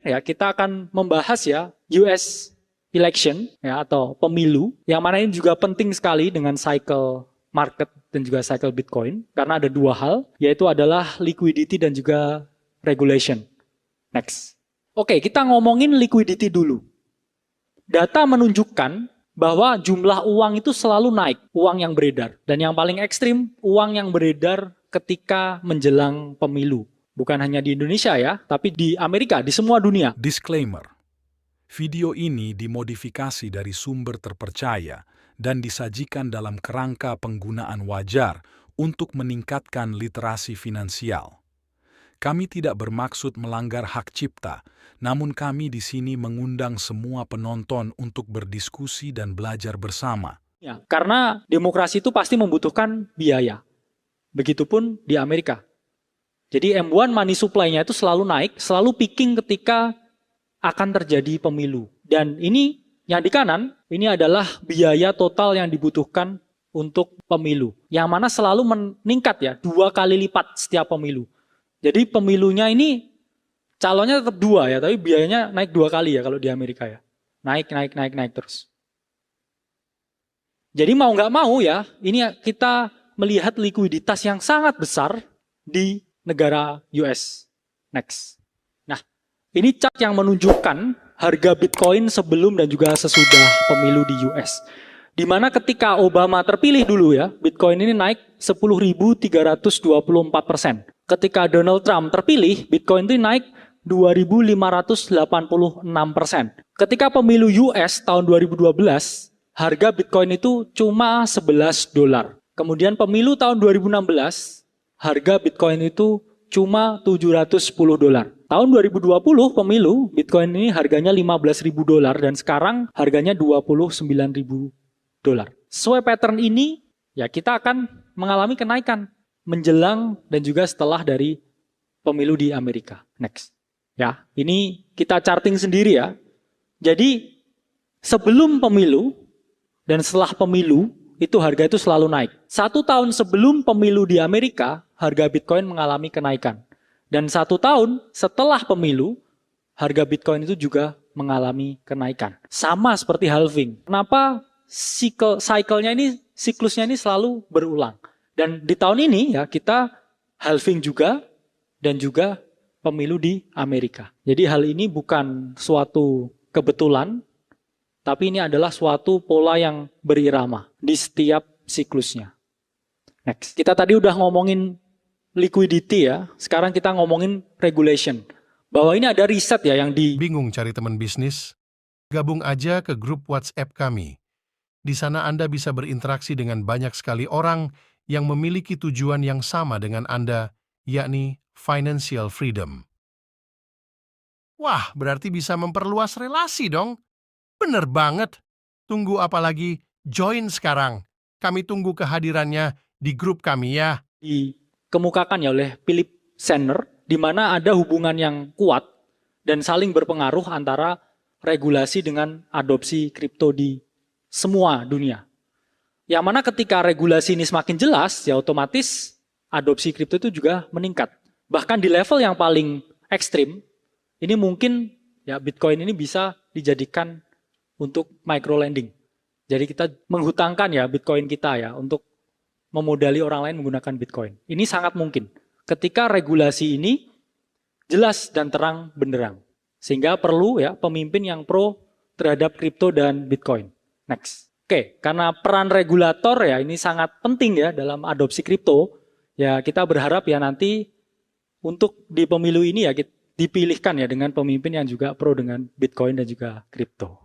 ya kita akan membahas ya US election ya atau pemilu, yang mana ini juga penting sekali dengan cycle market dan juga cycle Bitcoin, karena ada dua hal, yaitu adalah liquidity dan juga regulation. Next. Oke, kita ngomongin liquidity dulu. Data menunjukkan bahwa jumlah uang itu selalu naik, uang yang beredar. Dan yang paling ekstrim, uang yang beredar ketika menjelang pemilu. Bukan hanya di Indonesia ya, tapi di Amerika, di semua dunia. Disclaimer. Video ini dimodifikasi dari sumber terpercaya dan disajikan dalam kerangka penggunaan wajar untuk meningkatkan literasi finansial. Kami tidak bermaksud melanggar hak cipta, namun kami di sini mengundang semua penonton untuk berdiskusi dan belajar bersama. Ya, karena demokrasi itu pasti membutuhkan biaya. Begitupun di Amerika. Jadi M1 money supply-nya itu selalu naik, selalu peaking ketika akan terjadi pemilu. Dan ini yang di kanan, ini adalah biaya total yang dibutuhkan untuk pemilu. Yang mana selalu meningkat ya, 2 kali lipat setiap pemilu. Jadi pemilunya ini calonnya tetap 2 ya, tapi biayanya naik 2 kali ya kalau di Amerika ya. Naik terus. Jadi mau nggak mau ya, ini kita melihat likuiditas yang sangat besar di negara US. Next. Nah, ini chart yang menunjukkan harga Bitcoin sebelum dan juga sesudah pemilu di US. Di mana ketika Obama terpilih dulu ya, Bitcoin ini naik 10.324%. Ketika Donald Trump terpilih, Bitcoin ini naik 2.586%. Ketika pemilu US tahun 2012, harga Bitcoin itu cuma $11. Kemudian pemilu tahun 2016, harga Bitcoin itu cuma $710. Tahun 2020 pemilu, Bitcoin ini harganya $15.000 dan sekarang harganya $29.000. Sesuai pattern ini, ya kita akan mengalami kenaikan menjelang dan juga setelah dari pemilu di Amerika. Next. Ya, ini kita charting sendiri ya. Jadi sebelum pemilu dan setelah pemilu itu harga itu selalu naik. 1 tahun sebelum pemilu di Amerika, harga Bitcoin mengalami kenaikan. Dan 1 tahun setelah pemilu, harga Bitcoin itu juga mengalami kenaikan. Sama seperti halving. Kenapa cycle-nya ini, siklusnya ini selalu berulang. Dan di tahun ini ya kita halving juga dan juga pemilu di Amerika. Jadi hal ini bukan suatu kebetulan, tapi ini adalah suatu pola yang berirama di setiap siklusnya. Next. Kita tadi udah ngomongin liquidity ya, sekarang kita ngomongin regulation. Bahwa ini ada riset ya yang Bingung cari teman bisnis? Gabung aja ke grup WhatsApp kami. Di sana Anda bisa berinteraksi dengan banyak sekali orang yang memiliki tujuan yang sama dengan Anda, yakni financial freedom. Wah, berarti bisa memperluas relasi dong. Bener banget. Tunggu apa lagi? Join sekarang. Kami tunggu kehadirannya di grup kami ya. dikemukakan ya oleh Philip Senner, di mana ada hubungan yang kuat dan saling berpengaruh antara regulasi dengan adopsi kripto di semua dunia. Yang mana ketika regulasi ini semakin jelas, ya otomatis adopsi kripto itu juga meningkat. Bahkan di level yang paling ekstrim, ini mungkin ya Bitcoin ini bisa dijadikan untuk micro lending. Jadi kita menghutangkan ya Bitcoin kita ya untuk memodali orang lain menggunakan Bitcoin. Ini sangat mungkin ketika regulasi ini jelas dan terang benderang. Sehingga perlu ya pemimpin yang pro terhadap kripto dan Bitcoin. Next. Oke, karena peran regulator ya ini sangat penting ya dalam adopsi kripto. Ya kita berharap ya nanti untuk di pemilu ini ya dipilihkan ya dengan pemimpin yang juga pro dengan Bitcoin dan juga kripto.